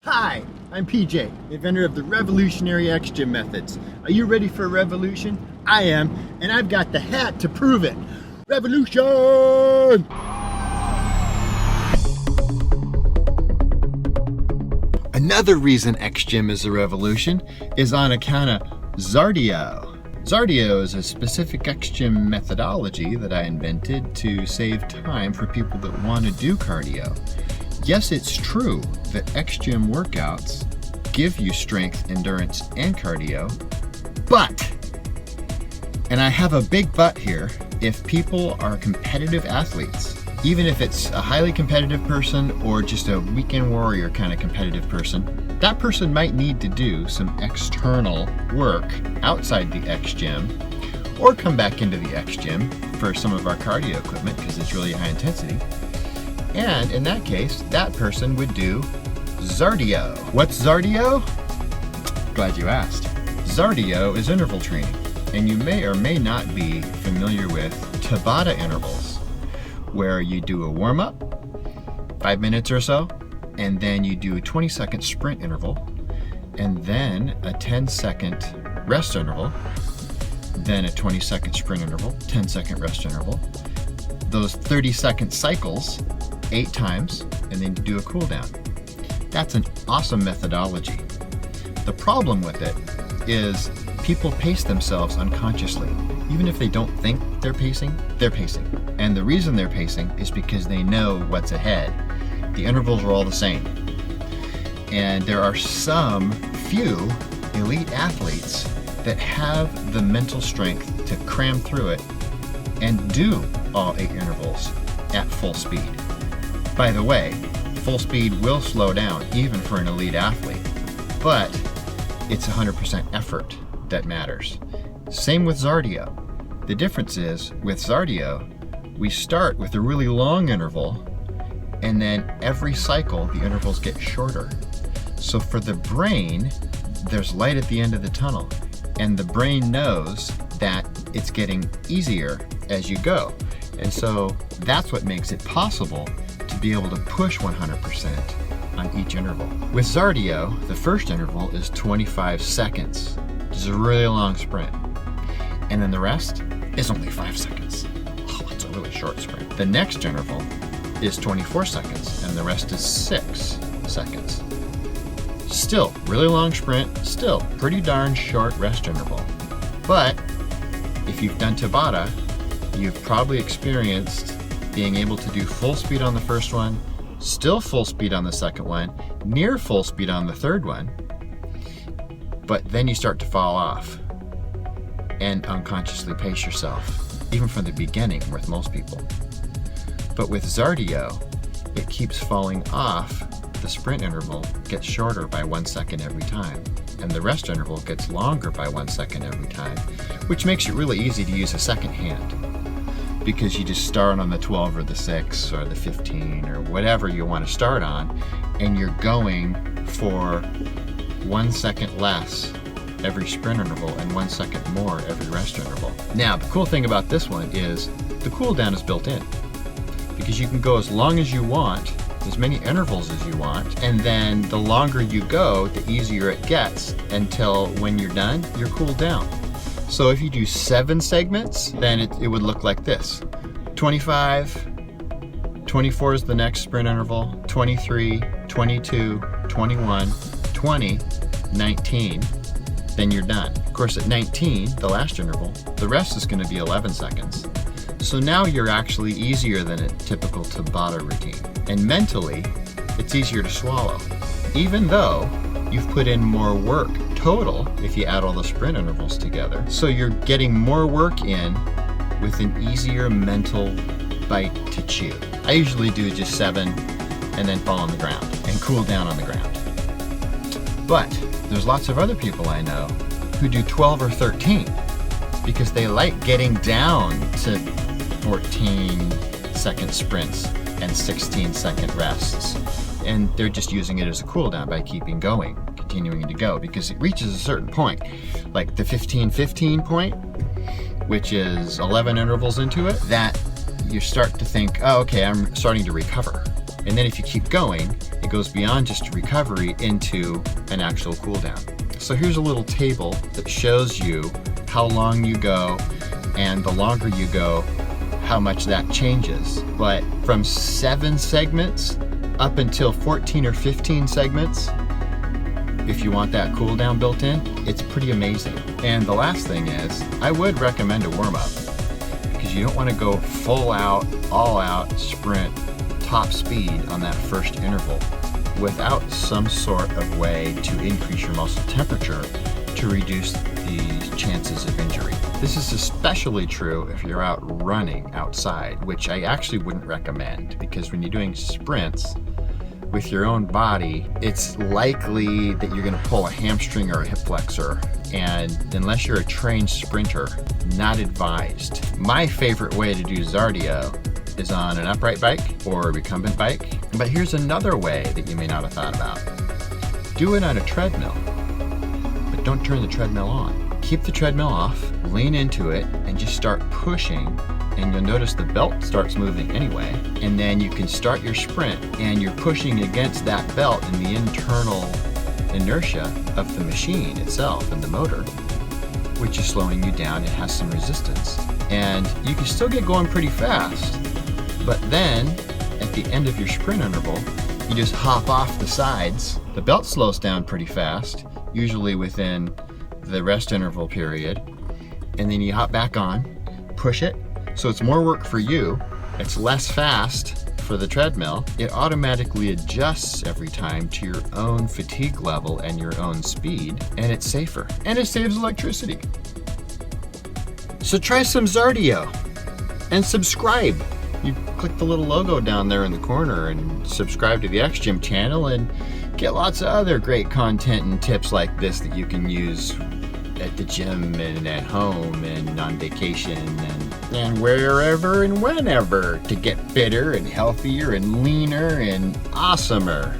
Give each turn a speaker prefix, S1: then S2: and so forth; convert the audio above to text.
S1: Hi, I'm PJ, inventor of the revolutionary xgym methods. Are you ready for a revolution? I am, and I've got the hat to prove it. Revolution! Another reason xgym is a revolution is on account of Xardio. Xardio is a specific xgym methodology that I invented to save time for people that want to do cardio. Yes, it's true that xgym workouts give you strength, endurance, and cardio, but, and I have a big but here, if people are competitive athletes, even if it's a highly competitive person or just a weekend warrior kind of competitive person, that person might need to do some external work outside the xgym or come back into the xgym for some of our cardio equipment because it's really high intensity. And in that case, that person would do Xardio. What's Xardio? Glad you asked. Xardio is interval training, and you may or may not be familiar with Tabata intervals, where you do a warm-up, 5 minutes or so, and then you do a 20-second sprint interval, and then a 10-second rest interval, then a 20-second sprint interval, 10-second rest interval, those 30-second cycles 8 times, and then you do a cool down. That's an awesome methodology. The problem with it is people pace themselves unconsciously. Even if they don't think they're pacing, they're pacing. And the reason they're pacing is because they know what's ahead. The intervals are all the same. And there are some few elite athletes that have the mental strength to cram through it and do all 8 intervals at full speed. By the way, full speed will slow down even for an elite athlete, but it's 100% effort that matters. Same with Xardio. The difference is, with Xardio, we start with a really long interval, and then every cycle, the intervals get shorter. So for the brain, there's light at the end of the tunnel, and the brain knows that it's getting easier as you go. And so that's what makes it possible to be able to push 100% on each interval. With Xardio, the first interval is 25 seconds, which is a really long sprint. And then the rest is only 5 seconds. Oh, it's a really short sprint. The next interval is 24 seconds, and the rest is 6 seconds. Still, really long sprint, still pretty darn short rest interval. But if you've done Tabata, you've probably experienced being able to do full speed on the first one, still full speed on the second one, near full speed on the third one, but then you start to fall off and unconsciously pace yourself, even from the beginning with most people. But with Xardio, it keeps falling off. The sprint interval gets shorter by 1 second every time, and the rest interval gets longer by 1 second every time, which makes it really easy to use a second hand, because you just start on the 12 or the 6 or the 15 or whatever you want to start on, and you're going for 1 second less every sprint interval and 1 second more every rest interval. Now, the cool thing about this one is the cool down is built in, because you can go as long as you want, as many intervals as you want, and then the longer you go, the easier it gets until when you're done, you're cooled down. So if you do 7 segments, then it would look like this. 25, 24 is the next sprint interval, 23, 22, 21, 20, 19, then you're done. Of course, at 19, the last interval, the rest is going to be 11 seconds. So now you're actually easier than a typical Tabata routine. And mentally, it's easier to swallow, even though you've put in more work total if you add all the sprint intervals together. So you're getting more work in with an easier mental bite to chew. I usually do just 7 and then fall on the ground and cool down on the ground. But there's lots of other people I know who do 12 or 13 because they like getting down to 14-second sprints and 16-second rests. And they're just using it as a cool down by keeping going, continuing to go, because it reaches a certain point, like the 15-15 point, which is 11 intervals into it, that you start to think, oh, okay, I'm starting to recover. And then if you keep going, it goes beyond just a recovery into an actual cool down. So here's a little table that shows you how long you go, and the longer you go, how much that changes. But from 7 segments up until 14 or 15 segments, if you want that cool down built in, it's pretty amazing. And the last thing is, I would recommend a warm up, because you don't want to go full out, all out sprint, top speed on that first interval without some sort of way to increase your muscle temperature to reduce the chances of injury. This is especially true if you're out running outside, which I actually wouldn't recommend, because when you're doing sprints with your own body, it's likely that you're going to pull a hamstring or a hip flexor, and unless you're a trained sprinter, not advised. My favorite way to do Xardio is on an upright bike or a recumbent bike, but here's another way that you may not have thought about. Do it on a treadmill, but don't turn the treadmill on. Keep the treadmill off, lean into it, and just start pushing, and you'll notice the belt starts moving anyway, and then you can start your sprint, and you're pushing against that belt and the internal inertia of the machine itself and the motor, which is slowing you down. It has some resistance, and you can still get going pretty fast, but then at the end of your sprint interval, you just hop off the sides. The belt slows down pretty fast, usually within the rest interval period, and then you hop back on, push it. So it's more work for you. It's less fast for the treadmill. It automatically adjusts every time to your own fatigue level and your own speed, and it's safer, and it saves electricity. So try some Xardio and subscribe. You click the little logo down there in the corner and subscribe to the Xgym channel, and get lots of other great content and tips like this that you can use at the gym and at home and on vacation and wherever and whenever to get fitter and healthier and leaner and awesomer.